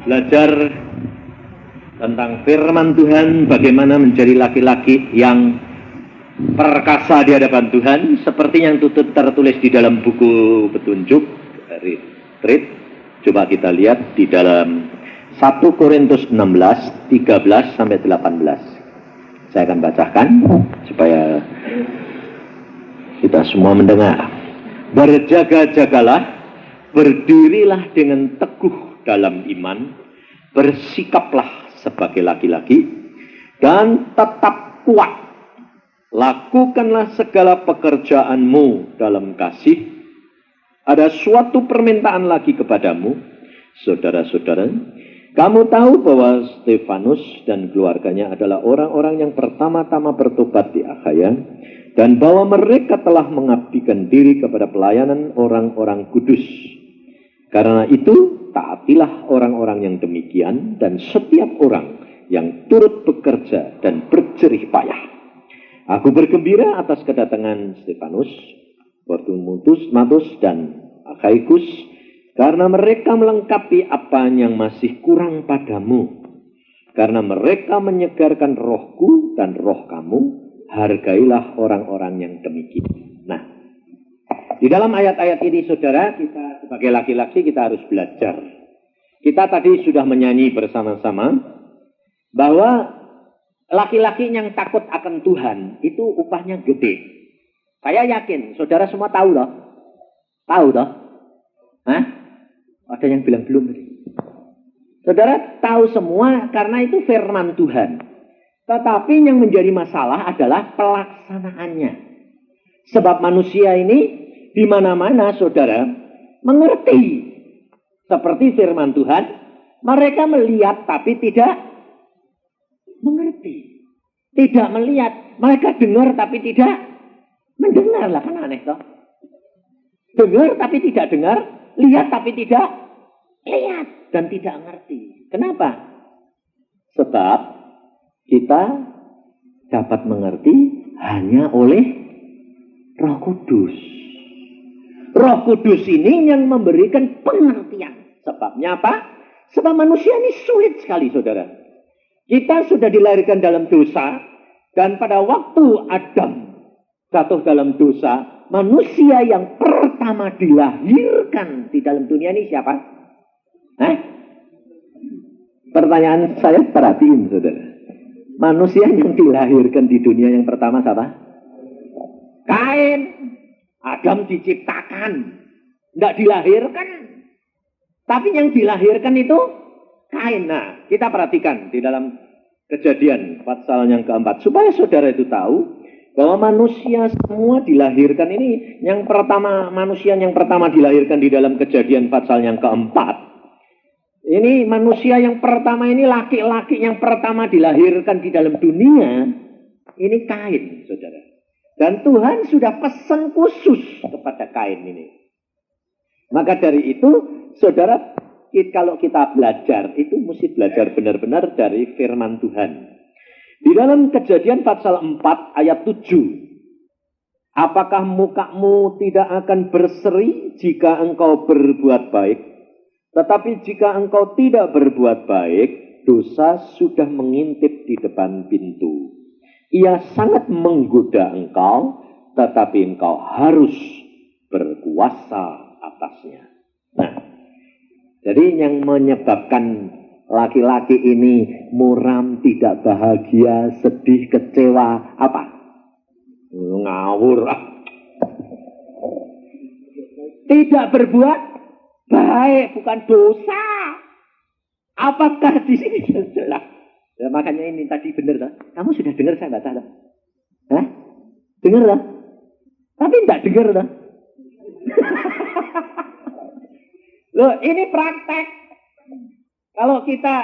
belajar tentang firman Tuhan, bagaimana menjadi laki-laki yang perkasa di hadapan Tuhan, seperti yang tertulis di dalam buku petunjuk dari Street. Coba kita lihat di dalam 1 Korintus 16, 13 sampai 18. Saya akan bacakan supaya kita semua mendengar. Berjaga-jagalah, berdirilah dengan teguh dalam iman, bersikaplah sebagai laki-laki, dan tetap kuat. Lakukanlah segala pekerjaanmu dalam kasih. Ada suatu permintaan lagi kepadamu, saudara-saudara. Kamu tahu bahwa Stefanus dan keluarganya adalah orang-orang yang pertama-tama bertobat di Akhaya, dan bahwa mereka telah mengabdikan diri kepada pelayanan orang-orang kudus. Karena itu, taatilah orang-orang yang demikian, dan setiap orang yang turut bekerja dan berjerih payah. Aku bergembira atas kedatangan Stefanus, Fortunatus, dan Akhaikus, karena mereka melengkapi apa yang masih kurang padamu. Karena mereka menyegarkan rohku dan roh kamu, hargailah orang-orang yang demikian. Nah, di dalam ayat-ayat ini, saudara, kita sebagai laki-laki kita harus belajar. Kita tadi sudah menyanyi bersama-sama bahwa laki-laki yang takut akan Tuhan itu upahnya gede. Saya yakin, saudara semua tahu loh. Tahu loh? Hah? Ada yang bilang belum tadi. Saudara tahu semua karena itu firman Tuhan. Tetapi yang menjadi masalah adalah pelaksanaannya. Sebab manusia ini di mana-mana, saudara, mengerti seperti firman Tuhan, mereka melihat tapi tidak mengerti. Tidak melihat, mereka dengar tapi tidak mendengar. Lah kan aneh toh. Dengar tapi tidak dengar, lihat tapi tidak lihat, dan tidak ngerti. Kenapa? Sebab kita dapat mengerti hanya oleh Roh Kudus. Roh Kudus ini yang memberikan pengertian. Sebabnya apa? Sebab manusia ini sulit sekali, saudara. Kita sudah dilahirkan dalam dosa, dan pada waktu Adam jatuh dalam dosa, manusia yang pertama dilahirkan di dalam dunia ini siapa? Pertanyaan saya, perhatiin, saudara. Manusia yang dilahirkan di dunia yang pertama siapa? Kain. Adam diciptakan, tidak dilahirkan. Tapi yang dilahirkan itu Kain. Nah, kita perhatikan di dalam Kejadian pasal yang keempat, supaya saudara itu tahu bahwa manusia semua dilahirkan ini, yang pertama, manusia yang pertama dilahirkan di dalam Kejadian pasal yang keempat. Ini manusia yang pertama ini, laki-laki yang pertama dilahirkan di dalam dunia, ini Kain, saudara. Dan Tuhan sudah pesan khusus kepada Kain ini. Maka dari itu, saudara, kalau kita belajar, itu mesti belajar benar-benar dari firman Tuhan. Di dalam Kejadian pasal 4 ayat 7. Apakah mukamu tidak akan berseri jika engkau berbuat baik? Tetapi jika engkau tidak berbuat baik, dosa sudah mengintip di depan pintu. Ia sangat menggoda engkau, tetapi engkau harus berkuasa atasnya. Nah, jadi yang menyebabkan laki-laki ini muram, tidak bahagia, sedih, kecewa, apa? Ngawur. Tidak berbuat baik, bukan dosa. Apakah di sini jelas? Ya, makanya ini tadi benar tak? Kamu sudah dengar saya baca tak? Hah? Dengar tak? Tapi tidak dengar tak? Loh, ini praktek. Kalau kita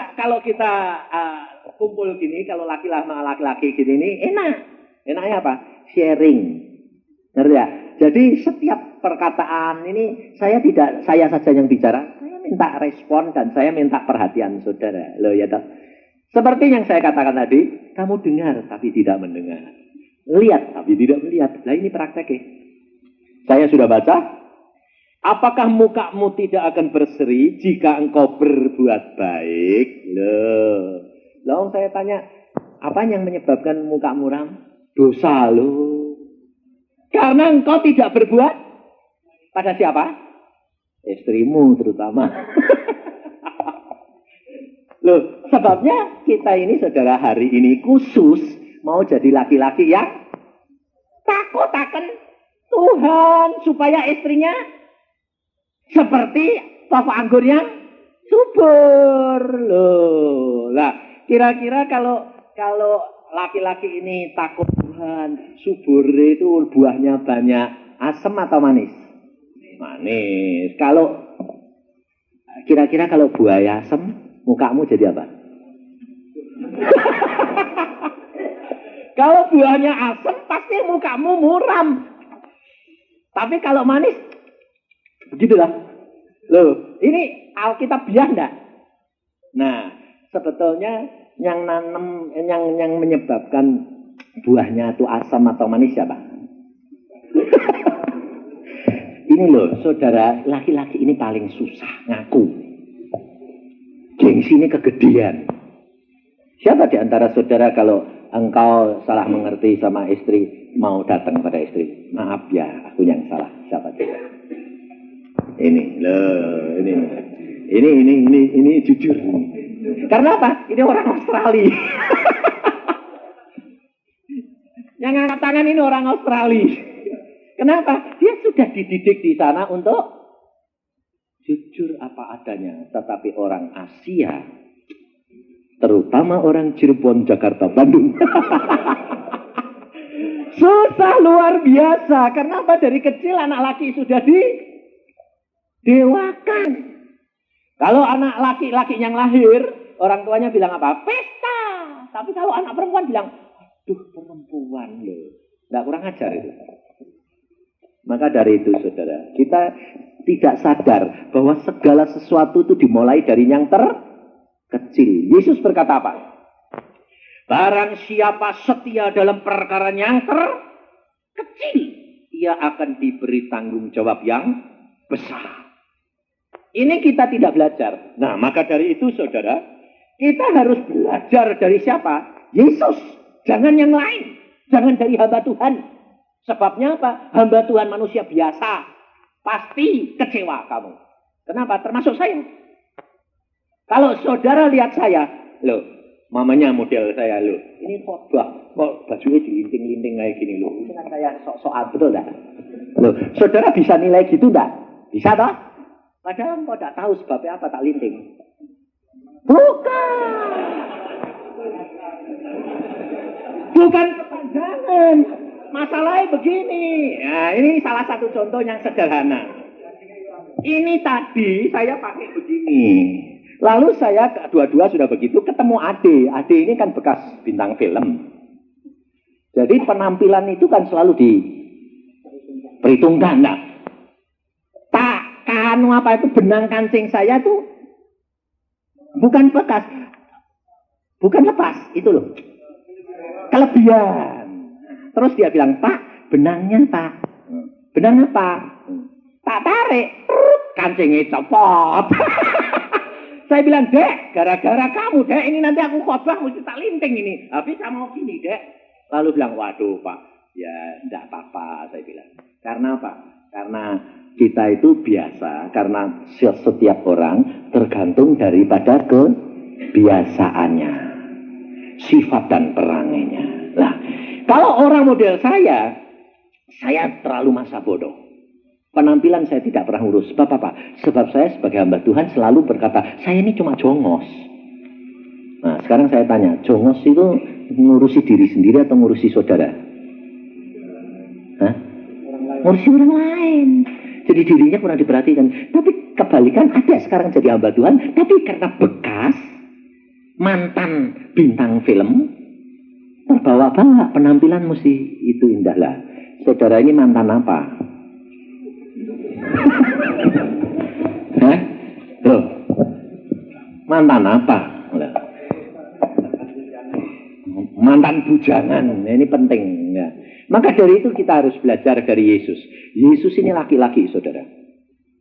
kumpul gini, kalau laki-laki gini ini enak. Enaknya apa? Sharing. Ngerti ya? Jadi setiap perkataan ini saya saja yang bicara. Saya minta respon dan saya minta perhatian saudara. Loh ya tak? Seperti yang saya katakan tadi, kamu dengar tapi tidak mendengar. Lihat tapi tidak melihat. Nah ini praktek ya. Saya sudah baca. Apakah mukamu tidak akan berseri jika engkau berbuat baik? Loh, saya tanya, apa yang menyebabkan mukamu muram? Dosa lo. Karena engkau tidak berbuat pada siapa? Istrimu terutama. Loh, sebabnya kita ini saudara hari ini khusus mau jadi laki-laki yang takut akan Tuhan supaya istrinya seperti toko anggur yang subur loh. Lah, kira-kira kalau laki-laki ini takut Tuhan, subur itu buahnya banyak, asam atau manis? Manis. Kira-kira kalau buah asam, mukamu jadi apa? Kalau buahnya asam, pasti mukamu muram. Tapi kalau manis, begitulah. Loh, ini Alkitabiah enggak? Nah, sebetulnya yang menyebabkan buahnya itu asam atau manis siapa? Ini loh, saudara, laki-laki ini paling susah ngaku. Gengsi ini kegedean. Siapa di antara saudara kalau engkau salah mengerti sama istri, mau datang pada istri? Maaf ya, aku yang salah. Siapa coba? Ini jujur. Karena apa? Ini orang Australia. Yang angkat tangan ini orang Australia. Kenapa? Dia sudah dididik di sana untuk jujur apa adanya. Tetapi orang Asia, terutama orang Cirebon, Jakarta, Bandung, susah luar biasa. Kenapa? Dari kecil anak laki sudah dewakan. Kalau anak laki-laki yang lahir, orang tuanya bilang apa? Pesta. Tapi kalau anak perempuan bilang, aduh perempuan loh. Nggak kurang ajar itu. Maka dari itu saudara, kita tidak sadar bahwa segala sesuatu itu dimulai dari yang terkecil. Yesus berkata apa? Barang siapa setia dalam perkara yang terkecil, ia akan diberi tanggung jawab yang besar. Ini kita tidak belajar. Nah, maka dari itu saudara, kita harus belajar dari siapa? Yesus. Jangan yang lain. Jangan dari hamba Tuhan. Sebabnya apa? Hamba Tuhan manusia biasa. Pasti kecewa kamu. Kenapa? Termasuk saya. Kalau saudara lihat saya, loh, mamanya model saya, loh, ini kok bajunya dilinting-linting kayak gini, loh. Itu kan saya sok-sokan, betul enggak? Loh, saudara bisa nilai gitu enggak? Bisa toh? Padahal kok tidak tahu sebabnya apa tak linting. Bukan kepanjangan. Masalahnya begini. Nah, ini salah satu contoh yang sederhana. Ini tadi saya pakai begini. Lalu saya dua-dua sudah begitu ketemu Ade. Ade ini kan bekas bintang film. Jadi penampilan itu kan selalu diperhitungkan. Nah, apa itu benang kancing saya tuh bukan bekas, bukan lepas, itu loh kelebihan. Terus dia bilang, Pak, benangnya Pak, benang apa? Tak tarik, kancingnya copot. Saya bilang, Dek, gara-gara kamu, Dek, ini nanti aku khotbah mesti tak linting ini. Tapi saya mau gini, Dek. Lalu bilang, waduh Pak, ya enggak apa-apa, saya bilang. Karena apa? Karena kita itu biasa, karena setiap orang tergantung daripada kebiasaannya, sifat dan perangainya. Nah, kalau orang model saya terlalu masa bodoh. Penampilan saya tidak pernah urus. Sebab apa? Sebab saya sebagai hamba Tuhan selalu berkata, saya ini cuma jongos. Nah, sekarang saya tanya, jongos itu ngurusi diri sendiri atau ngurusi saudara? Hah? Ngurusi orang lain. Jadi dirinya kurang diperhatikan. Tapi kebalikan, ada sekarang jadi hamba Tuhan, tapi karena bekas mantan bintang film, terbawa-bawa penampilan mesti itu indah lah. Saudara ini mantan apa? Hah? Loh, mantan apa? Mantan bujangan, ini penting ya. Maka dari itu kita harus belajar dari Yesus. Yesus ini laki-laki, saudara.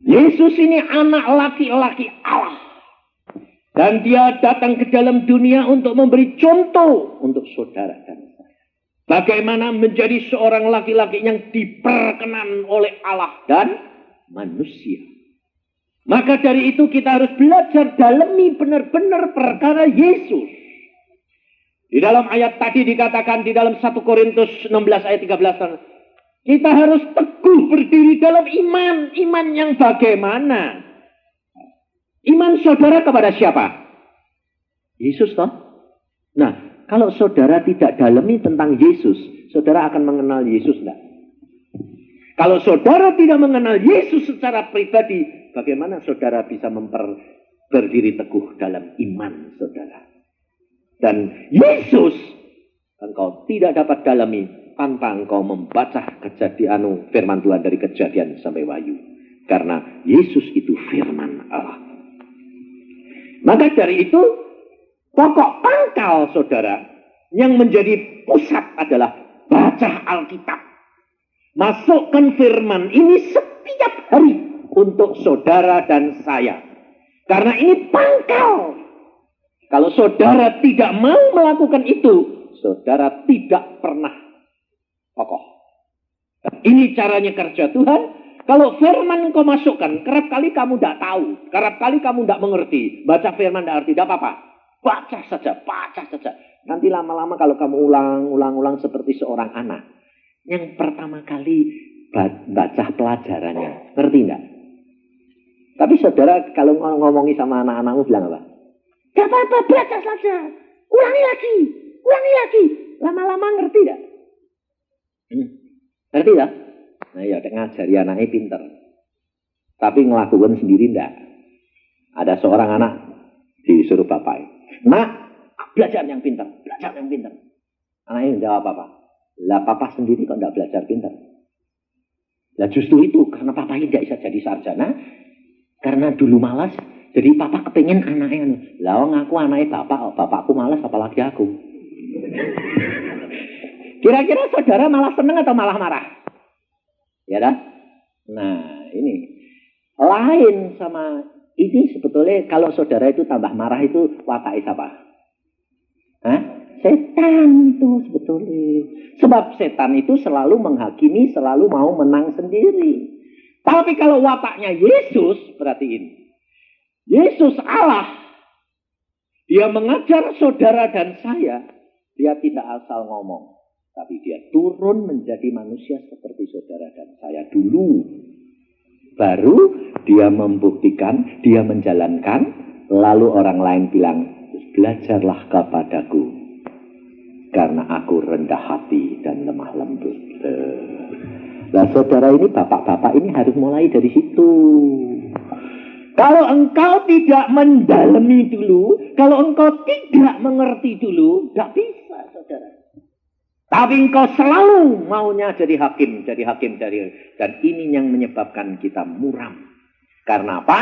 Yesus ini anak laki-laki Allah. Dan dia datang ke dalam dunia untuk memberi contoh untuk saudara dan saya. Bagaimana menjadi seorang laki-laki yang diperkenan oleh Allah dan manusia. Maka dari itu kita harus belajar dalami benar-benar perkara Yesus. Di dalam ayat tadi dikatakan di dalam 1 Korintus 16 ayat 13. Kita harus teguh berdiri dalam iman. Iman yang bagaimana? Iman saudara kepada siapa? Yesus toh? Nah, kalau saudara tidak dalami tentang Yesus, saudara akan mengenal Yesus enggak? Kalau saudara tidak mengenal Yesus secara pribadi, bagaimana saudara bisa berdiri teguh dalam iman saudara? Dan Yesus engkau tidak dapat dalami tanpa engkau membaca kejadian firman Tuhan dari Kejadian sampai Wahyu. Karena Yesus itu firman Allah. Maka dari itu, pokok pangkal saudara yang menjadi pusat adalah baca Alkitab. Masukkan firman ini setiap hari untuk saudara dan saya. Karena ini pangkal. Kalau saudara tidak mau melakukan itu, saudara tidak pernah kokoh. Ini caranya kerja Tuhan. Kalau firman kau masukkan, kerap kali kamu tidak tahu. Kerap kali kamu tidak mengerti. Baca firman tidak arti, tidak apa-apa. Baca saja, baca saja. Nanti lama-lama kalau kamu ulang seperti seorang anak. Yang pertama kali baca pelajarannya. Ngerti tidak? Tapi saudara kalau ngomongi sama anak-anakmu bilang apa? Gak apa-apa, baca saja. Ulangi lagi. Lama-lama ngerti tidak? Ngerti tak? Nah ya, ngajari anaknya pinter. Tapi ngelakukan sendiri tidak. Ada seorang anak disuruh bapak. Nak, belajar yang pinter. Anaknya jawab apa? Lah papa sendiri kok tidak belajar pinter. Lah justru itu, karena papa tidak bisa jadi sarjana. Karena dulu malas. Jadi papa kepingin anaknya. Lah ngaku anaknya bapakku malas apalagi aku. Kira-kira saudara malah senang atau malah marah? Ya dah? Nah ini. Lain sama ini sebetulnya kalau saudara itu tambah marah itu watak siapa? Hah? Setan itu sebetulnya. Sebab setan itu selalu menghakimi, selalu mau menang sendiri. Tapi kalau wataknya Yesus, perhatiin. Yesus Allah. Dia mengajar saudara dan saya. Dia tidak asal ngomong. Tapi dia turun menjadi manusia seperti saudara dan saya dulu. Baru dia membuktikan, dia menjalankan. Lalu orang lain bilang, belajarlah kepadaku. Karena aku rendah hati dan lemah lembut. Nah saudara ini, bapak-bapak ini harus mulai dari situ. Kalau engkau tidak mendalami dulu, kalau engkau tidak mengerti dulu, tidak bisa saudara. Tapi engkau selalu maunya jadi hakim. Dan ini yang menyebabkan kita muram. Karena apa?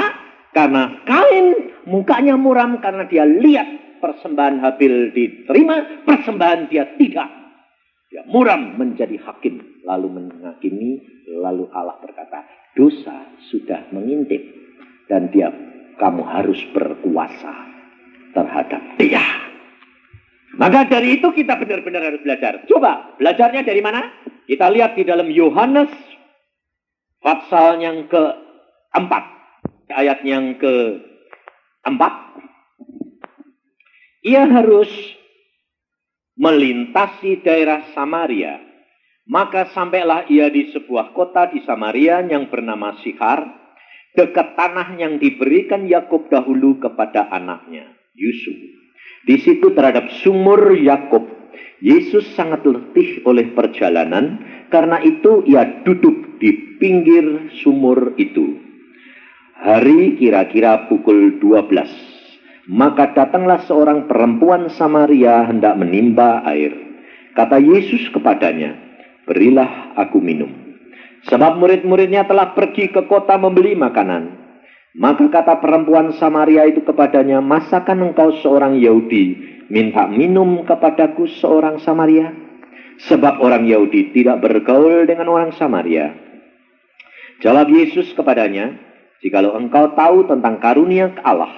Karena Kain mukanya muram karena dia lihat persembahan Habil diterima, persembahan dia tidak. Dia muram menjadi hakim. Lalu menghakimi, lalu Allah berkata, dosa sudah mengintip. Dan kamu harus berkuasa terhadap dia. Maka dari itu kita benar-benar harus belajar. Coba, belajarnya dari mana? Kita lihat di dalam Yohanes pasal yang ke-4. Ayat yang ke-4. Ia harus melintasi daerah Samaria. Maka sampailah ia di sebuah kota di Samaria yang bernama Sikhar, dekat tanah yang diberikan Yakub dahulu kepada anaknya, Yusuf. Di situ terhadap sumur Yakub, Yesus sangat letih oleh perjalanan, karena itu ia duduk di pinggir sumur itu. Hari kira-kira pukul 12. Maka datanglah seorang perempuan Samaria hendak menimba air. Kata Yesus kepadanya, berilah aku minum. Sebab murid-muridnya telah pergi ke kota membeli makanan. Maka kata perempuan Samaria itu kepadanya, masakan engkau seorang Yahudi minta minum kepadaku seorang Samaria? Sebab orang Yahudi tidak bergaul dengan orang Samaria. Jawab Yesus kepadanya, Jikalau engkau tahu tentang karunia Allah,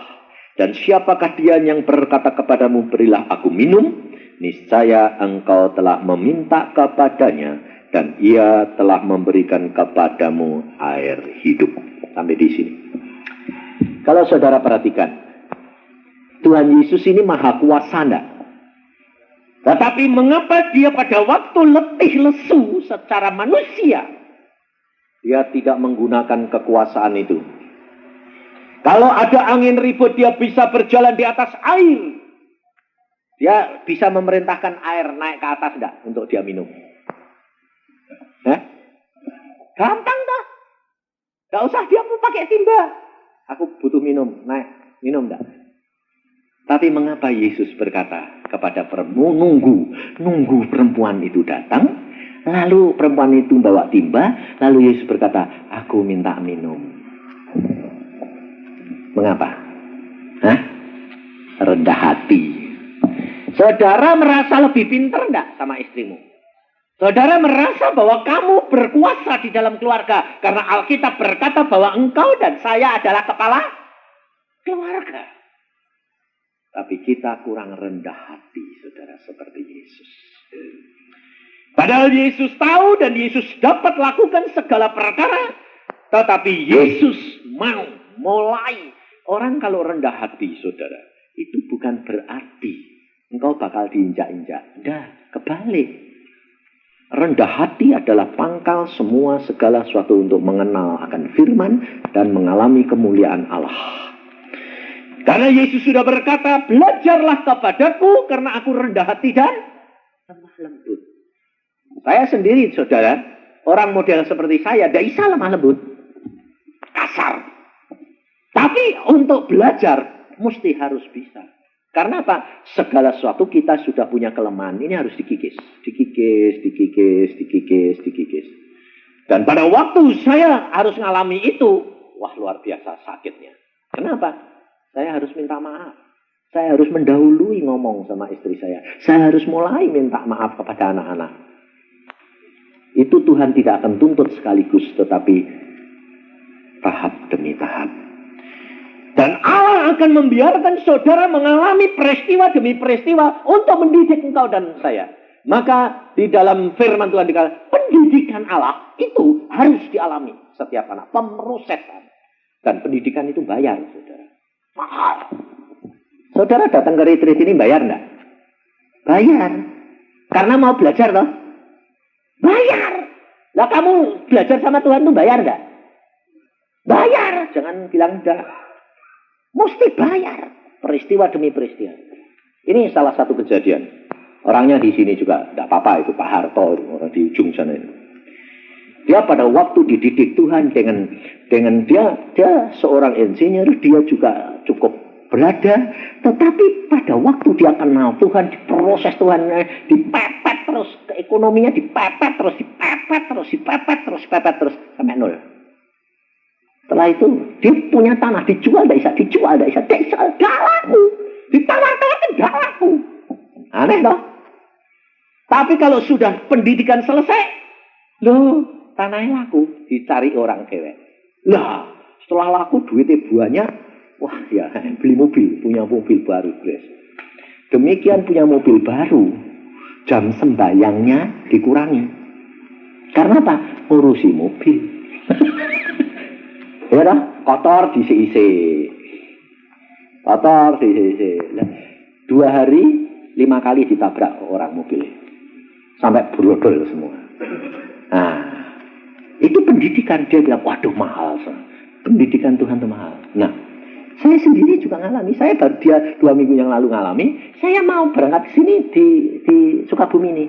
dan siapakah dia yang berkata kepadamu, berilah aku minum, niscaya engkau telah meminta kepadanya, dan ia telah memberikan kepadamu air hidup. Sampai di sini. Kalau saudara perhatikan, Tuhan Yesus ini maha kuasa enggak? Tetapi mengapa dia pada waktu letih lesu secara manusia, dia tidak menggunakan kekuasaan itu? Kalau ada angin ribut, dia bisa berjalan di atas air. Dia bisa memerintahkan air naik ke atas enggak untuk dia minum? Gampang dah. Enggak usah dia mau pakai timba. Aku butuh minum, naik, minum enggak? Tapi mengapa Yesus berkata kepada perempuan, nunggu perempuan itu datang, lalu perempuan itu bawa timba, lalu Yesus berkata, aku minta minum. Mengapa? Rendah hati. Saudara merasa lebih pintar enggak sama istrimu? Saudara merasa bahwa kamu berkuasa di dalam keluarga, karena Alkitab berkata bahwa engkau dan saya adalah kepala keluarga. Tapi kita kurang rendah hati, saudara, seperti Yesus. Padahal Yesus tahu dan Yesus dapat lakukan segala perkara. Tetapi Yesus mau mulai. Orang kalau rendah hati, saudara, itu bukan berarti engkau bakal diinjak-injak. Enggak, kebalik. Rendah hati adalah pangkal semua segala sesuatu untuk mengenal akan firman dan mengalami kemuliaan Allah. Karena Yesus sudah berkata, belajarlah kepadaku karena aku rendah hati dan lemah lembut. Saya sendiri, saudara, orang model seperti saya, tidak bisa lemah lembut. Kasar. Tapi untuk belajar, mesti harus bisa. Karena apa? Segala sesuatu kita sudah punya kelemahan. Ini harus dikikis. Dikikis. Dan pada waktu saya harus ngalami itu, wah luar biasa sakitnya. Kenapa? Saya harus minta maaf. Saya harus mendahului ngomong sama istri saya. Saya harus mulai minta maaf kepada anak-anak. Itu Tuhan tidak akan tuntut sekaligus, tetapi tahap demi tahap. Dan Allah akan membiarkan saudara mengalami peristiwa demi peristiwa untuk mendidik engkau dan saya. Maka di dalam firman Tuhan dikatakan, pendidikan Allah itu harus dialami setiap anak. Pemrosesan. Dan pendidikan itu bayar, saudara. Mahal. Saudara datang ke retreat ini bayar enggak? Bayar. Karena mau belajar toh? Bayar. Lah kamu belajar sama Tuhan tuh bayar enggak? Bayar. Jangan bilang enggak. Mesti bayar. Peristiwa demi peristiwa. Ini salah satu kejadian. Orangnya di sini juga enggak apa-apa, itu Pak Harto di ujung sana itu. Dia pada waktu dididik Tuhan dengan dia seorang insinyur, dia juga cukup berada, tetapi pada waktu dia kenal Tuhan, diproses Tuhan, dipepet terus, ekonominya dipepet terus, sampai nol. Setelah itu dia punya tanah, dijual, tidak bisa, gak laku, ditawar-tawarkan gak laku. Aneh toh? Tapi kalau sudah pendidikan selesai, loh, tanahnya laku, dicari orang cewek. Lah, setelah laku duitnya banyak, wah ya beli mobil, punya mobil baru, guys. Demikian punya mobil baru, jam sembayangnya dikurangi. Karena apa? Urusi mobil. Ya dah, kotor diisi-isi. Kotor diisi-isi. 2 hari 5 kali ditabrak orang mobilnya. Sampai brodol semua. Nah, itu pendidikan. Dia bilang, waduh mahal. Pendidikan Tuhan itu mahal. Nah, saya sendiri juga ngalami. Saya baru dia 2 minggu yang lalu ngalami. Saya mau berangkat ke sini di Sukabumi ini.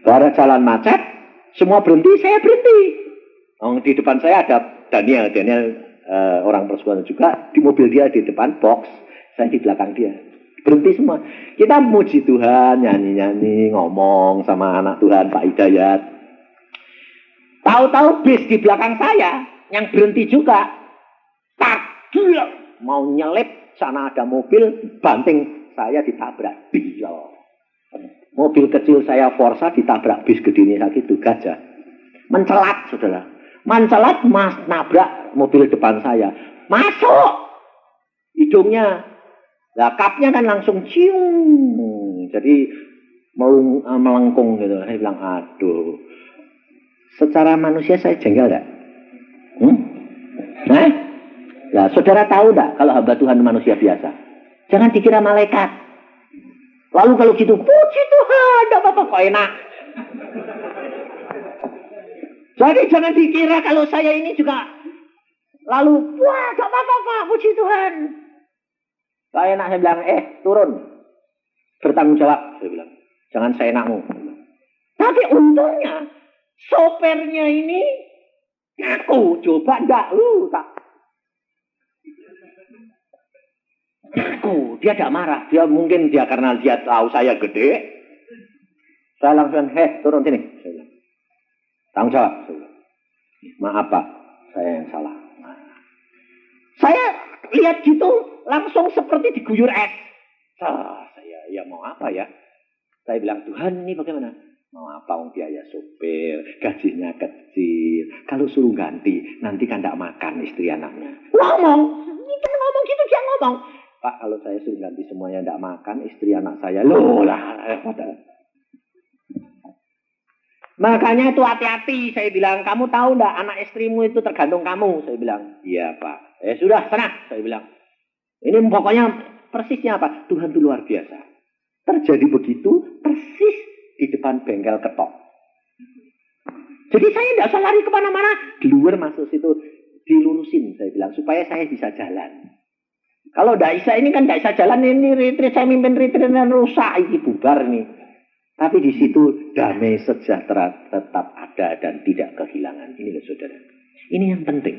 Baru jalan macet, semua berhenti, saya berhenti. Di depan saya ada Daniel orang persekutuan juga. Di mobil dia di depan box, saya di belakang dia. Berhenti semua. Kita muji Tuhan, nyanyi-nyanyi, ngomong sama anak Tuhan, Pak Hidayat. Tahu-tahu bis di belakang saya yang berhenti juga. Tagil mau nyelip, sana ada mobil, banting saya ditabrak. Bilo. Mobil kecil saya Forza ditabrak bis gede ini sakit itu gajah. Mencelat, saudara. Mancelat mas nabrak mobil depan saya. Masuk hidungnya. Lah kapnya kan langsung cium. Jadi mau melengkung gitu. Saya bilang, aduh. Secara manusia saya jengkel enggak? Nah, nah, saudara tahu enggak kalau hamba Tuhan manusia biasa? Jangan dikira malaikat. Lalu kalau gitu, puji Tuhan, enggak apa-apa, kok enak. Jadi jangan dikira kalau saya ini juga lalu, wah, enggak apa-apa, puji Tuhan. Enggak enak, saya bilang, turun. Bertanggung jawab, saya bilang. Jangan seenakmu. Tapi untungnya, sopirnya ini ngaku, coba enggak, tak. Ngaku, dia enggak marah. Dia mungkin karena dia tahu saya gede. Saya langsung, turun sini. Saya bilang, tanggung jawab. Saya bilang, maaf Pak, saya yang salah. Nah, saya lihat gitu, langsung seperti diguyur es. Saya, ya mau apa ya? Saya bilang, Tuhan ini bagaimana? Mau apa biaya sopir, gajinya kecil. Kalau suruh ganti, nanti kan tidak makan istri anaknya. Ngomong gitu dia ngomong. Pak, kalau saya suruh ganti semuanya tidak makan, istri anak saya. Loh lah. Makanya itu hati-hati. Saya bilang, kamu tahu tidak anak istrimu itu tergantung kamu? Saya bilang, iya Pak. Sudah, tenang. Saya bilang, ini pokoknya persisnya apa? Tuhan itu luar biasa. Terjadi begitu, persis di depan bengkel ketok. Jadi saya tidak usah lari kemana-mana. Di luar masuk situ, dilurusin saya bilang, supaya saya bisa jalan. Kalau tidak bisa, ini kan tidak bisa jalan, ini retreat, saya mimpin retreat dan rusak, ini bubar nih. Tapi di situ damai sejahtera tetap ada dan tidak kehilangan. Ini loh saudara. Ini yang penting.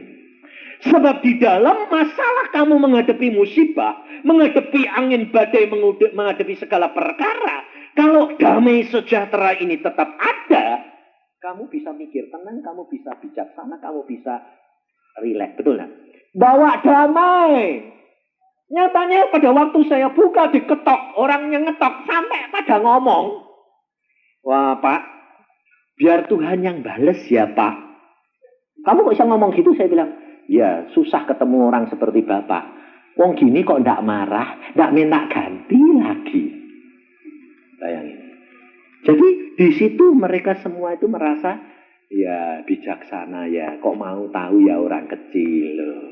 Sebab di dalam masalah kamu menghadapi musibah, menghadapi angin badai, menghadapi segala perkara, kalau damai sejahtera ini tetap ada, kamu bisa mikir tenang, kamu bisa bijaksana, kamu bisa rileks. Betul kan? Bawa damai. Nyatanya pada waktu saya buka diketok, orangnya ngetok sampai pada ngomong. Wah Pak, biar Tuhan yang bales ya Pak. Kamu kok bisa ngomong gitu? Saya bilang, ya susah ketemu orang seperti Bapak. Wong gini kok ndak marah, ndak minta ganti lagi. Bayangin. Jadi di situ mereka semua itu merasa ya bijaksana ya. Kok mau tahu ya orang kecil loh.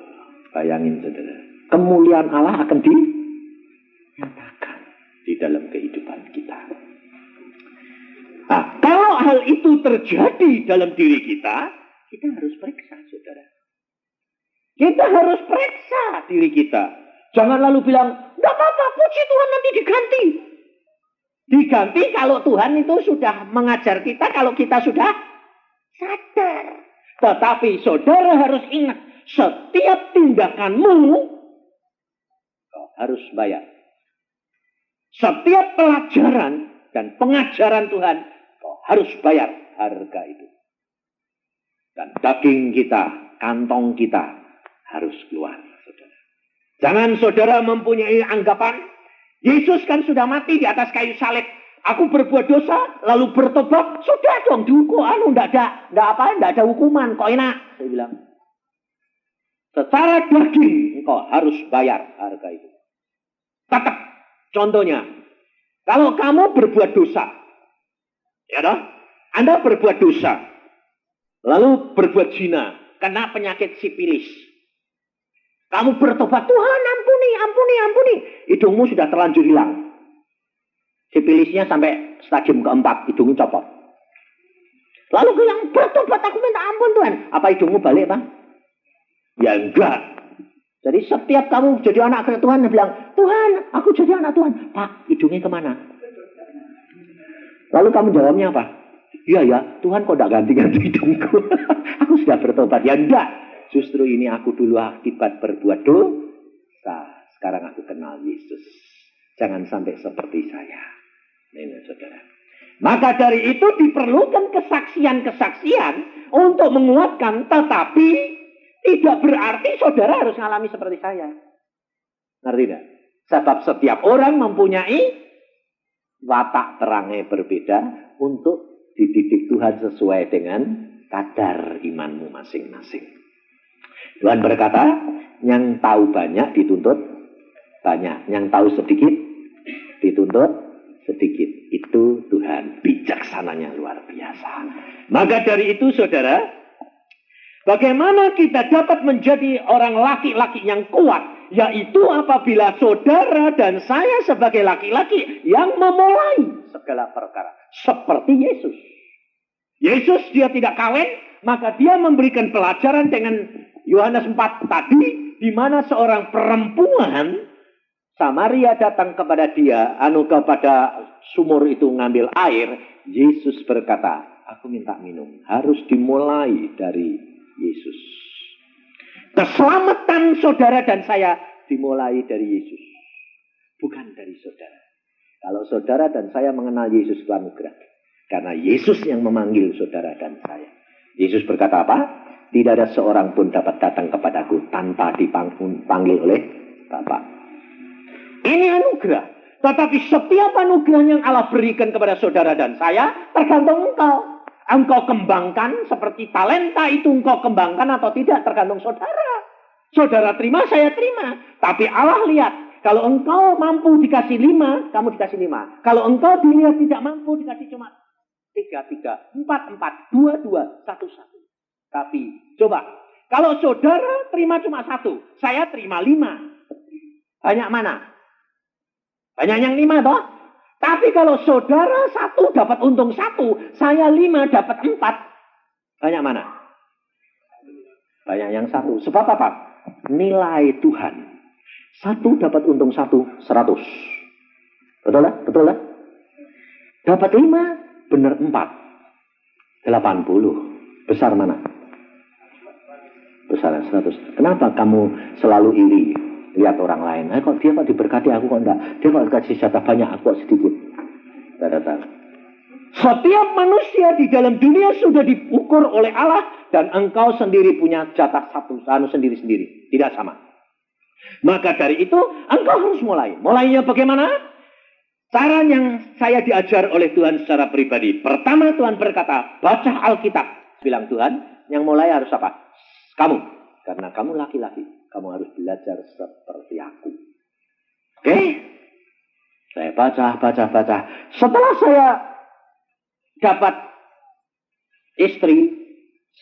Bayangin saudara. Kemuliaan Allah akan dinyatakan di dalam kehidupan kita. Nah, kalau hal itu terjadi dalam diri kita harus periksa, saudara. Kita harus periksa diri kita. Jangan lalu bilang, enggak apa-apa, puji Tuhan nanti diganti. Diganti kalau Tuhan itu sudah mengajar kita, kalau kita sudah sadar. Tetapi saudara harus ingat, setiap tindakanmu harus bayar. Setiap pelajaran dan pengajaran Tuhan harus bayar harga itu. Dan daging kita, kantong kita harus keluar, saudara. Jangan saudara mempunyai anggapan, Yesus kan sudah mati di atas kayu salib. Aku berbuat dosa, lalu bertobat, sudah dong dihukum. Enggak ada hukuman, kok enak. Saya bilang, secara daging engkau harus bayar harga itu. Tetap, contohnya, kalau kamu berbuat dosa, ya toh, Anda berbuat dosa, lalu berbuat zina, kena penyakit sipilis. Kamu bertobat, Tuhan ampuni. Hidungmu sudah terlanjur hilang. Sipilisnya sampai stadium keempat, hidungmu copot. Lalu yang bertobat, aku minta ampun Tuhan. Apa hidungmu balik, Pak? Ya enggak. Jadi setiap kamu jadi anak Tuhan, bilang, Tuhan, aku jadi anak Tuhan. Pak, hidungnya kemana? Lalu kamu jawabnya apa? Iya ya, Tuhan kok tidak ganti-ganti hidungku. Aku sudah bertobat. Ya enggak. Justru ini aku dulu akibat berbuat dosa. Sekarang aku kenal Yesus. Jangan sampai seperti saya. Ini saudara. Maka dari itu diperlukan kesaksian-kesaksian untuk menguatkan. Tetapi tidak berarti saudara harus mengalami seperti saya. Ngerti tidak? Sebab setiap orang mempunyai watak terangnya berbeda untuk dididik Tuhan sesuai dengan kadar imanmu masing-masing. Tuhan berkata, yang tahu banyak dituntut banyak, yang tahu sedikit dituntut sedikit. Itu Tuhan, bijaksananya luar biasa. Maka dari itu saudara, bagaimana kita dapat menjadi orang laki-laki yang kuat? Yaitu apabila saudara dan saya sebagai laki-laki yang memulai segala perkara. Seperti Yesus. Yesus dia tidak kawin, maka dia memberikan pelajaran dengan Yohanes 4 tadi, di mana seorang perempuan Samaria datang kepada dia, kepada sumur itu ngambil air. Yesus berkata, aku minta minum. Harus dimulai dari Yesus. Keselamatan saudara dan saya dimulai dari Yesus. Bukan dari saudara. Kalau saudara dan saya mengenal Yesus itu anugerah. Karena Yesus yang memanggil saudara dan saya. Yesus berkata apa? Tidak ada seorang pun dapat datang kepadaku tanpa dipanggil oleh Bapa. Ini anugerah. Tetapi setiap anugerah yang Allah berikan kepada saudara dan saya tergantung engkau. Engkau kembangkan seperti talenta itu engkau kembangkan atau tidak tergantung saudara. Saudara terima, saya terima. Tapi Allah lihat, kalau engkau mampu dikasih 5, kamu dikasih 5. Kalau engkau dilihat tidak mampu dikasih cuma 3, 4, 2, 1. Tapi coba, kalau saudara terima cuma 1, saya terima 5. Banyak mana? Banyak yang 5 toh? Tapi kalau saudara 1 dapat untung 1, saya 5 dapat 4. Banyak mana? Banyak yang 1. Sebab apa? Nilai Tuhan. 1 dapat untung 1, 100. Betul lah? Betul lah? Dapat 5, benar 4. 80. Besar mana? Besar 100. Kenapa kamu selalu iri? Lihat orang lain. Kok dia kok diberkati, aku kok enggak. Dia kok dikasih jatah banyak, aku kok sedikit. Tanda-tanda. Setiap manusia di dalam dunia sudah diukur oleh Allah. Dan engkau sendiri punya jatah sendiri-sendiri. Tidak sama. Maka dari itu, engkau harus mulai. Mulainya bagaimana? Cara yang saya diajar oleh Tuhan secara pribadi. Pertama Tuhan berkata, baca Alkitab. Bilang Tuhan, yang mulai harus apa? Kamu. Karena kamu laki-laki. Kamu harus belajar seperti aku. Oke? Saya baca. Setelah saya dapat istri,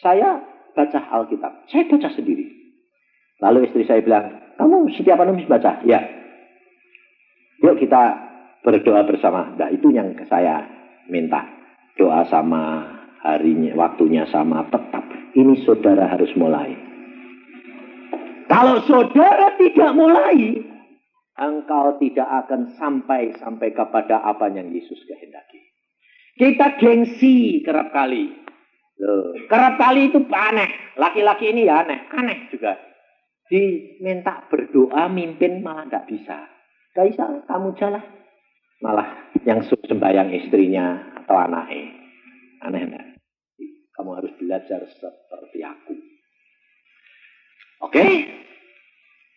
saya baca Alkitab. Saya baca sendiri. Lalu istri saya bilang, kamu setiap hari baca? Ya. Yuk kita berdoa bersama. Nah itu yang saya minta. Doa sama, harinya, waktunya sama, tetap. Ini saudara harus mulai. Kalau saudara tidak mulai, engkau tidak akan sampai kepada apa yang Yesus kehendaki. Kita gengsi kerap kali. Kerap kali itu aneh. Laki-laki ini ya aneh juga. Diminta berdoa, mimpin malah tidak bisa. Gak bisa, kamu jalan. Malah yang sembahyang istrinya atau anaknya. Aneh enggak? Kamu harus belajar seperti aku. Oke?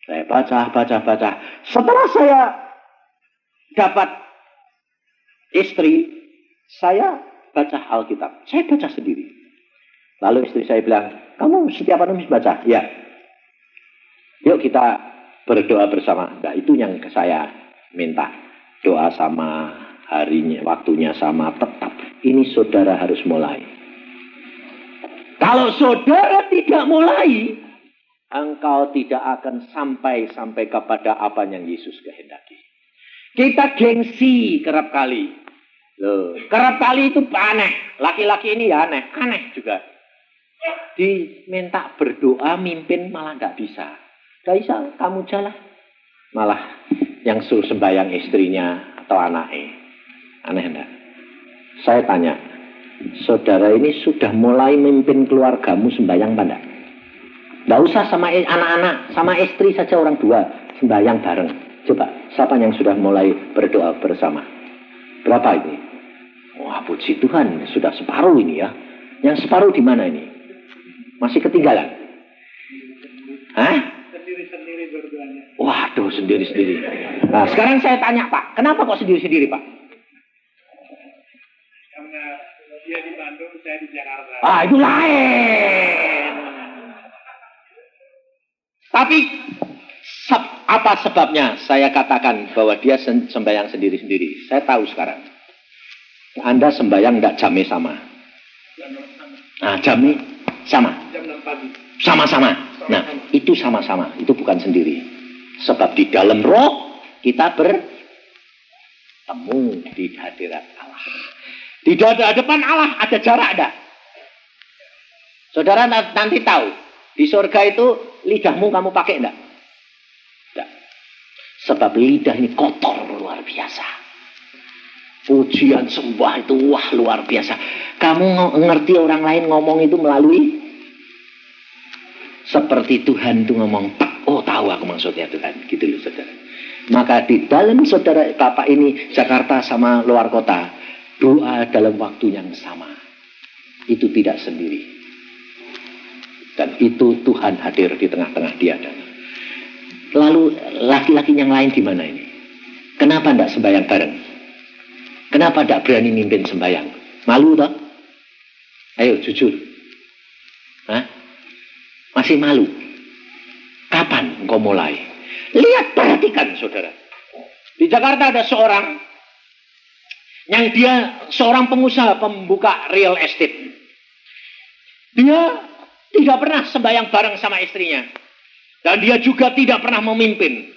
Saya baca. Setelah saya dapat istri, saya baca Alkitab. Saya baca sendiri. Lalu istri saya bilang, kamu setiap hari baca? Ya. Yuk kita berdoa bersama. Nah itu yang saya minta. Doa sama, harinya, waktunya sama, tetap. Ini saudara harus mulai. Kalau saudara tidak mulai, engkau tidak akan sampai kepada apa yang Yesus kehendaki. Kita gengsi kerap kali. Kerap kali itu aneh. Laki-laki ini ya aneh juga. Diminta berdoa, mimpin malah nggak bisa. Gak bisa, kamu jalan. Malah yang suruh sembahyang istrinya atau anaknya. Aneh enggak? Saya tanya, saudara ini sudah mulai mimpin keluargamu sembahyang apa enggak? Nggak usah sama anak-anak, sama istri saja orang 2 sembahyang bareng. Coba, siapa yang sudah mulai berdoa bersama? Berapa ini? Wah, puji Tuhan, sudah separuh ini ya. Yang separuh di mana ini? Masih ketinggalan? Hah? Sendiri-sendiri berdoanya. Waduh, sendiri-sendiri. Nah, sekarang saya tanya Pak, kenapa kok sendiri-sendiri Pak? Karena dia di Bandung, saya di Jakarta. Itu lain. Tapi apa sebabnya saya katakan bahwa dia sembahyang sendiri-sendiri? Saya tahu sekarang. Anda sembahyang enggak jamnya sama. Jamnya sama. Sama-sama. Nah, itu sama-sama. Itu bukan sendiri. Sebab di dalam roh kita bertemu di hadirat Allah. Di depan Allah ada jarak enggak? Saudara nanti tahu. Di surga itu lidahmu kamu pakai enggak? Enggak. Sebab lidah ini kotor luar biasa. Pujian sembah itu luar biasa. Kamu ngerti orang lain ngomong itu melalui seperti Tuhan itu ngomong, tahu aku maksudnya Tuhan, gitu loh saudara. Maka di dalam saudara Bapak ini Jakarta sama luar kota, doa dalam waktu yang sama. Itu tidak sendiri. Dan itu Tuhan hadir di tengah-tengah dia. Lalu laki-laki yang lain di mana ini? Kenapa tidak sembahyang bareng? Kenapa tidak berani mimpin sembahyang? Malu toh? Ayo jujur. Masih malu? Kapan engkau mulai? Lihat, perhatikan saudara. Di Jakarta ada seorang yang dia seorang pengusaha pembuka real estate. Dia tidak pernah sembahyang bareng sama istrinya. Dan dia juga tidak pernah memimpin.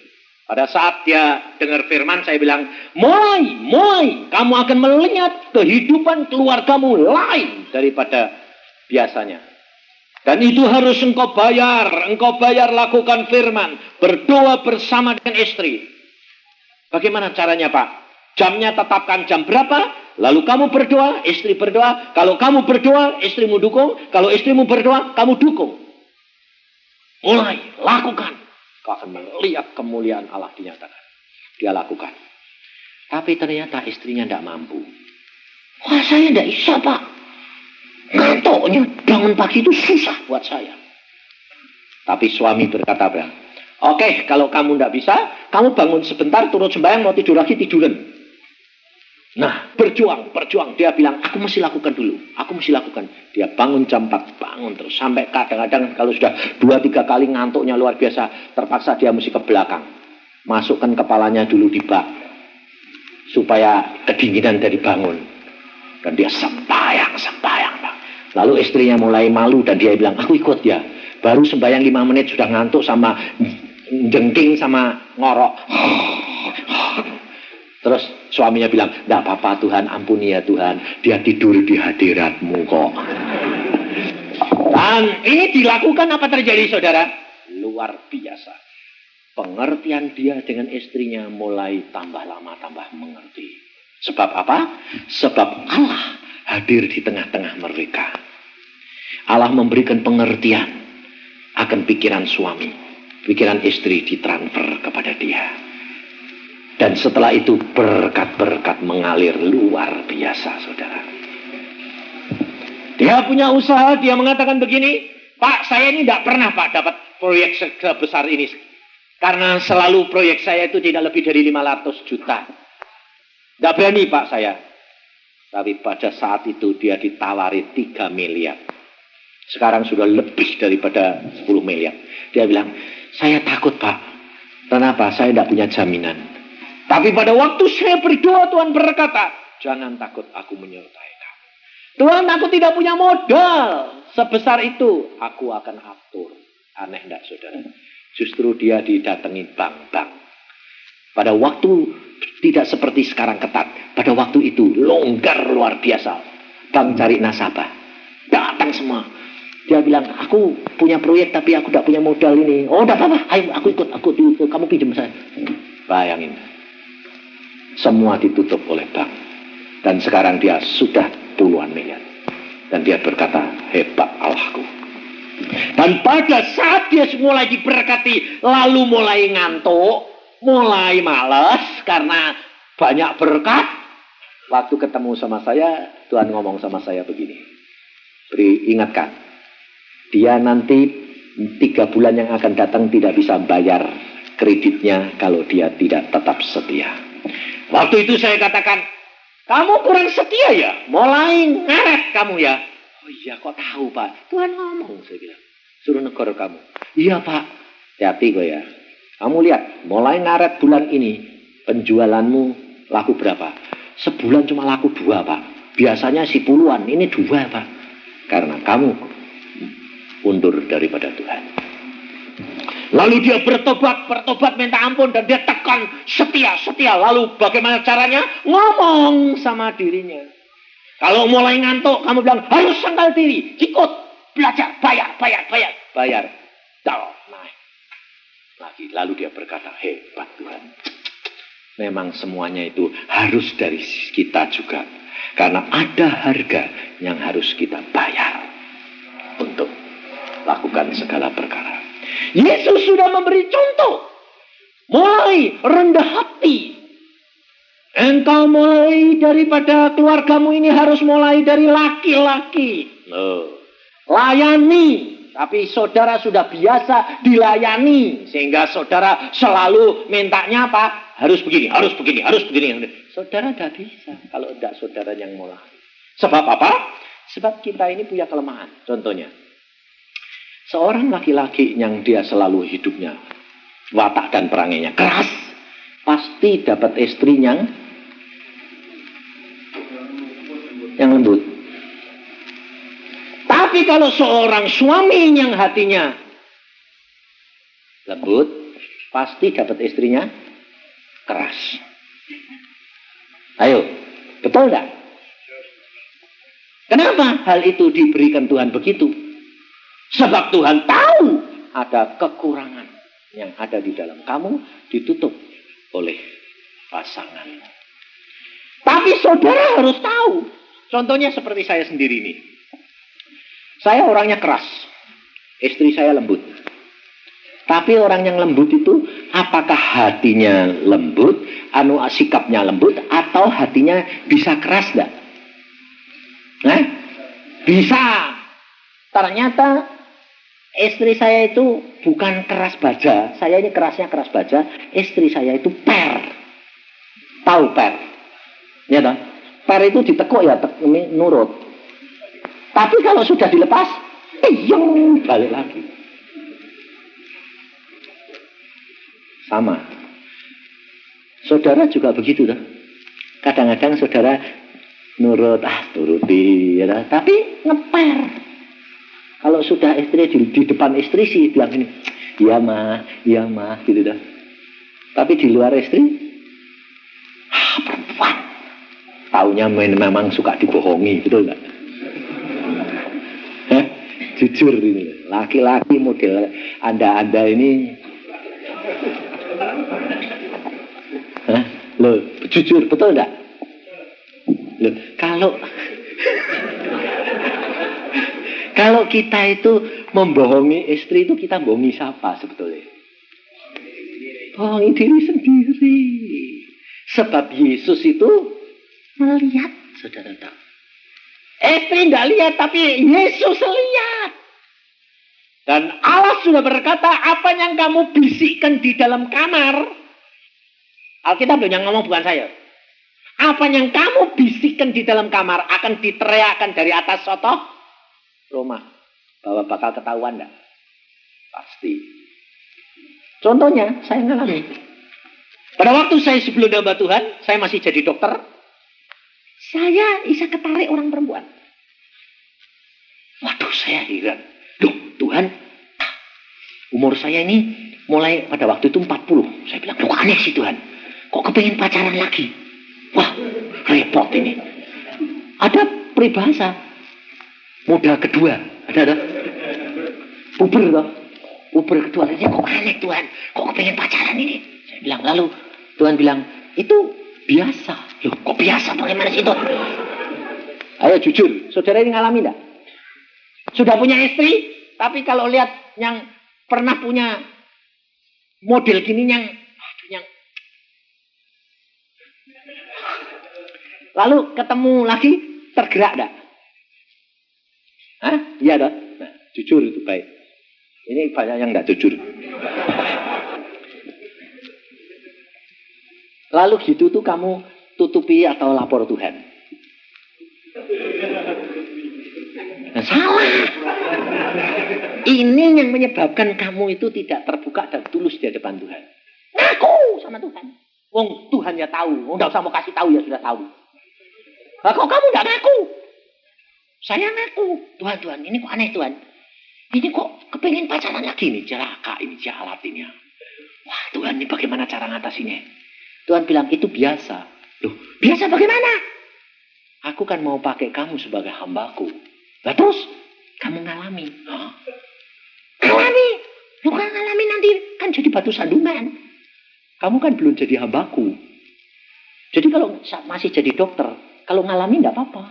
Pada saat dia dengar firman, saya bilang, mulai, kamu akan melihat kehidupan keluargamu lain daripada biasanya. Dan itu harus engkau bayar lakukan firman, berdoa bersama dengan istri. Bagaimana caranya Pak? Jamnya tetapkan jam berapa? Lalu kamu berdoa, istri berdoa. Kalau kamu berdoa, istrimu dukung. Kalau istrimu berdoa, kamu dukung. Mulai, lakukan. Kau akan melihat kemuliaan Allah dinyatakan. Dia lakukan. Tapi ternyata istrinya tidak mampu. Wah, saya tidak bisa Pak. Ngantuknya bangun pagi itu susah buat saya. Tapi suami berkata, oke, kalau kamu tidak bisa, kamu bangun sebentar, turun sembahyang, mau tidur lagi, tiduran. Nah, berjuang. Dia bilang, aku mesti lakukan dulu. Dia bangun jam 4, bangun terus. Sampai kadang-kadang kalau sudah 2-3 kali ngantuknya luar biasa, terpaksa dia mesti ke belakang. Masukkan kepalanya dulu di bak. Supaya kedinginan dari bangun. Dan dia sembahyang. Lalu istrinya mulai malu dan dia bilang, aku ikut ya. Baru sembahyang 5 menit sudah ngantuk sama jengking sama ngorok. Terus suaminya bilang, tidak apa-apa Tuhan, ampuni ya Tuhan. Dia tidur di hadiratmu kok. Dan ini dilakukan apa terjadi saudara? Luar biasa. Pengertian dia dengan istrinya mulai tambah lama, tambah mengerti. Sebab apa? Sebab Allah hadir di tengah-tengah mereka. Allah memberikan pengertian akan pikiran suami. Pikiran istri ditransfer kepada dia. Dan setelah itu berkat-berkat mengalir luar biasa, saudara. Dia punya usaha, dia mengatakan begini, Pak, saya ini tidak pernah Pak dapat proyek sebesar ini. Karena selalu proyek saya itu tidak lebih dari 500 juta. Tidak berani Pak saya. Tapi pada saat itu dia ditawari 3 miliar. Sekarang sudah lebih daripada 10 miliar. Dia bilang, saya takut Pak. Kenapa? Saya tidak punya jaminan. Tapi pada waktu saya berdoa, Tuhan berkata, jangan takut, aku menyertai kamu. Tuhan, aku tidak punya modal sebesar itu. Aku akan atur. Aneh enggak, saudara? Justru dia didatangi bank-bank. Pada waktu tidak seperti sekarang ketat. Pada waktu itu longgar luar biasa. Bank cari nasabah. Datang semua. Dia bilang, aku punya proyek tapi aku tidak punya modal ini. Oh, tidak apa-apa. Ayo, aku ikut. Kamu pinjam saya. Bayangin. Semua ditutup oleh bank. Dan sekarang dia sudah puluhan miliar. Dan dia berkata, hebat Allahku. Dan pada saat dia mulai diberkati, lalu mulai ngantuk, mulai malas karena banyak berkat. Waktu ketemu sama saya, Tuhan ngomong sama saya begini. Ingatkan, dia nanti 3 bulan yang akan datang tidak bisa bayar kreditnya kalau dia tidak tetap setia. Waktu itu saya katakan, kamu kurang setia ya? Mulai ngaret kamu ya? Oh iya, kok tahu Pak? Tuhan ngomong, saya bilang. Suruh negor kamu. Iya Pak. Hati-hati kok ya. Kamu lihat, mulai ngaret bulan ini, penjualanmu laku berapa? Sebulan cuma laku 2 Pak. Biasanya si puluhan, ini 2 Pak. Karena kamu undur daripada Tuhan. Lalu dia bertobat minta ampun, dan dia tekan setia. Lalu bagaimana caranya? Ngomong sama dirinya. Kalau mulai ngantuk, kamu bilang, harus sangkal diri. Ikut, belajar, bayar. Naik. Lagi, lalu dia berkata, hebat Tuhan. Memang semuanya itu harus dari kita juga. Karena ada harga yang harus kita bayar untuk lakukan segala perkara. Yesus sudah memberi contoh. Mulai rendah hati. Engkau mulai daripada keluargamu ini harus mulai dari laki-laki. Layani. Tapi saudara sudah biasa dilayani. Sehingga saudara selalu mintanya apa? Harus begini. Saudara tidak bisa kalau tidak saudara yang mulai. Sebab apa? Sebab kita ini punya kelemahan. Contohnya. Seorang laki-laki yang dia selalu hidupnya watak dan perangainya keras. Pasti dapat istri yang lembut. Tapi kalau seorang suami yang hatinya lembut, pasti dapat istrinya keras. Ayo, betul enggak? Kenapa hal itu diberikan Tuhan begitu? Sebab Tuhan tahu ada kekurangan yang ada di dalam kamu ditutup oleh pasangan. Tapi saudara harus tahu. Contohnya seperti saya sendiri ini. Saya orangnya keras. Istri saya lembut. Tapi orang yang lembut itu apakah hatinya lembut, sikapnya lembut, atau hatinya bisa keras enggak? Bisa. Ternyata istri saya itu bukan keras baja. Saya ini kerasnya keras baja. Istri saya itu per. Tahu per? Ya toh? Per itu ditekuk ya, nurut. Tapi kalau sudah dilepas, balik lagi. Sama. Saudara juga begitu toh. Kadang-kadang saudara nurut, turuti, ya toh? Tapi ngeper. Kalau sudah istri di depan istri sih bilang ini, iya mah, gitu dah. Tapi di luar istri, perempuan. Taunya memang suka dibohongi, betul nggak? Jujur ini, laki-laki model Anda ini, loh, jujur, betul nggak? Loh, kalau kita itu membohongi istri itu kita bohongi siapa sebetulnya? Bohongi diri sendiri. Sebab Yesus itu melihat, saudara tahu. Istri tidak lihat, tapi Yesus lihat. Dan Allah sudah berkata, apa yang kamu bisikkan di dalam kamar, Alkitab yang ngomong bukan saya. Apa yang kamu bisikkan di dalam kamar akan diteriakkan dari atas soto rumah. Bahwa bakal ketahuan enggak? Pasti. Contohnya, saya ngalami. Pada waktu saya sebelum hamba Tuhan, saya masih jadi dokter. Saya bisa ketarik orang perempuan. Waduh, saya heran. Loh, Tuhan, umur saya ini mulai pada waktu itu 40. Saya bilang, loh aneh sih Tuhan. Kok kepengen pacaran lagi? Wah, repot ini. Ada peribahasa. Muda kedua. Ada. Puber toh. Puber kedua. Ini kok aneh Tuhan. Kok kepengen pacaran ini? Saya bilang, lalu Tuhan bilang, itu biasa. Loh, kok biasa? Bagaimana sih itu? Ayo jujur, saudara ini ngalami enggak? Sudah punya istri, tapi kalau lihat yang pernah punya model gini yang lalu ketemu lagi, tergerak enggak? Hah? Iya dong. Nah, jujur itu baik. Ini banyak yang enggak jujur. Lalu gitu tuh kamu tutupi atau lapor Tuhan. Nah, Ini yang menyebabkan kamu itu tidak terbuka dan tulus di hadapan Tuhan. Ngaku sama Tuhan. Wong Tuhan ya tahu. Nggak usah mau kasih tahu ya sudah tahu. Nah, kok kamu nggak ngaku? Saya ngaku. Tuhan, ini kok aneh Tuhan. Ini kok kepengen pacaran lagi nih. Celaka ini, jahat ini. Wah Tuhan, ini bagaimana cara ngatasinnya? Tuhan bilang, itu biasa. Loh, biasa bagaimana? Aku kan mau pakai kamu sebagai hambaku. Nah terus, kamu ngalami. Hah? Ngalami? Lu kan ngalami nanti kan jadi batu sandungan. Kamu kan belum jadi hambaku. Jadi kalau masih jadi dokter, kalau ngalami enggak apa-apa.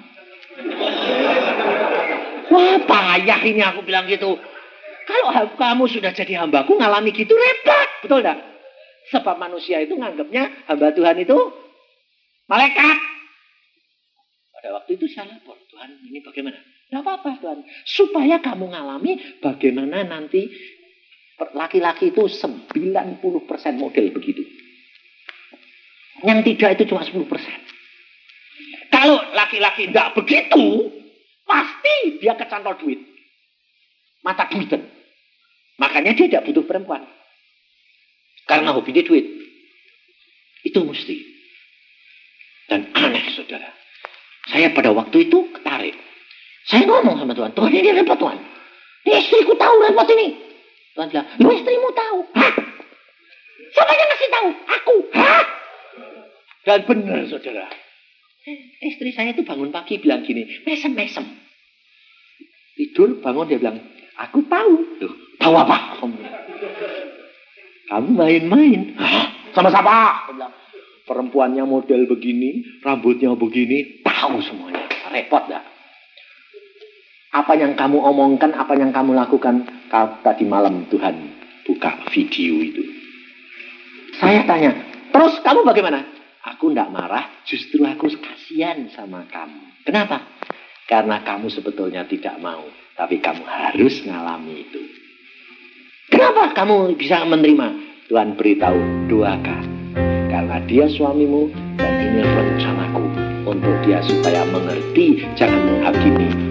Wah payah ini aku bilang gitu. Kalau kamu sudah jadi hambaku ngalami gitu repot. Betul enggak? Sebab manusia itu nganggapnya hamba Tuhan itu malaikat. Pada waktu itu saya lapor, Tuhan ini bagaimana? Enggak apa-apa Tuhan. Supaya kamu ngalami bagaimana nanti laki-laki itu 90% model begitu. Yang tidak itu cuma 10%. Kalau laki-laki tidak begitu, pasti dia kecantol duit. Mata duitan. Makanya dia tidak butuh perempuan. Karena hobinya duit. Itu mesti. Dan aneh saudara. Saya pada waktu itu ketarik. Saya ngomong sama Tuhan, Tuhan ini repot Tuhan. Ini istriku tahu repot ini. Tuhan bilang, lu istrimu tahu. Hah? Siapa yang ngasih tahu? Aku. Hah? Dan benar saudara. Istri saya itu bangun pagi bilang gini, mesem-mesem. Tidur bangun dia bilang, aku tahu. Loh, tahu apa? Kamu main-main. Hah? Sama siapa? Dia bilang, perempuannya model begini, rambutnya begini, tahu semuanya. Repot dah. Apa yang kamu omongkan, apa yang kamu lakukan tadi malam Tuhan buka video itu. Saya tanya, terus kamu bagaimana? Aku tidak marah, justru aku kasihan sama kamu. Kenapa? Karena kamu sebetulnya tidak mau, tapi kamu harus ngalami itu. Kenapa kamu bisa menerima? Tuhan beritahu, doakan. Karena dia suamimu dan ini rencanaku untuk dia supaya mengerti, jangan menghakimi.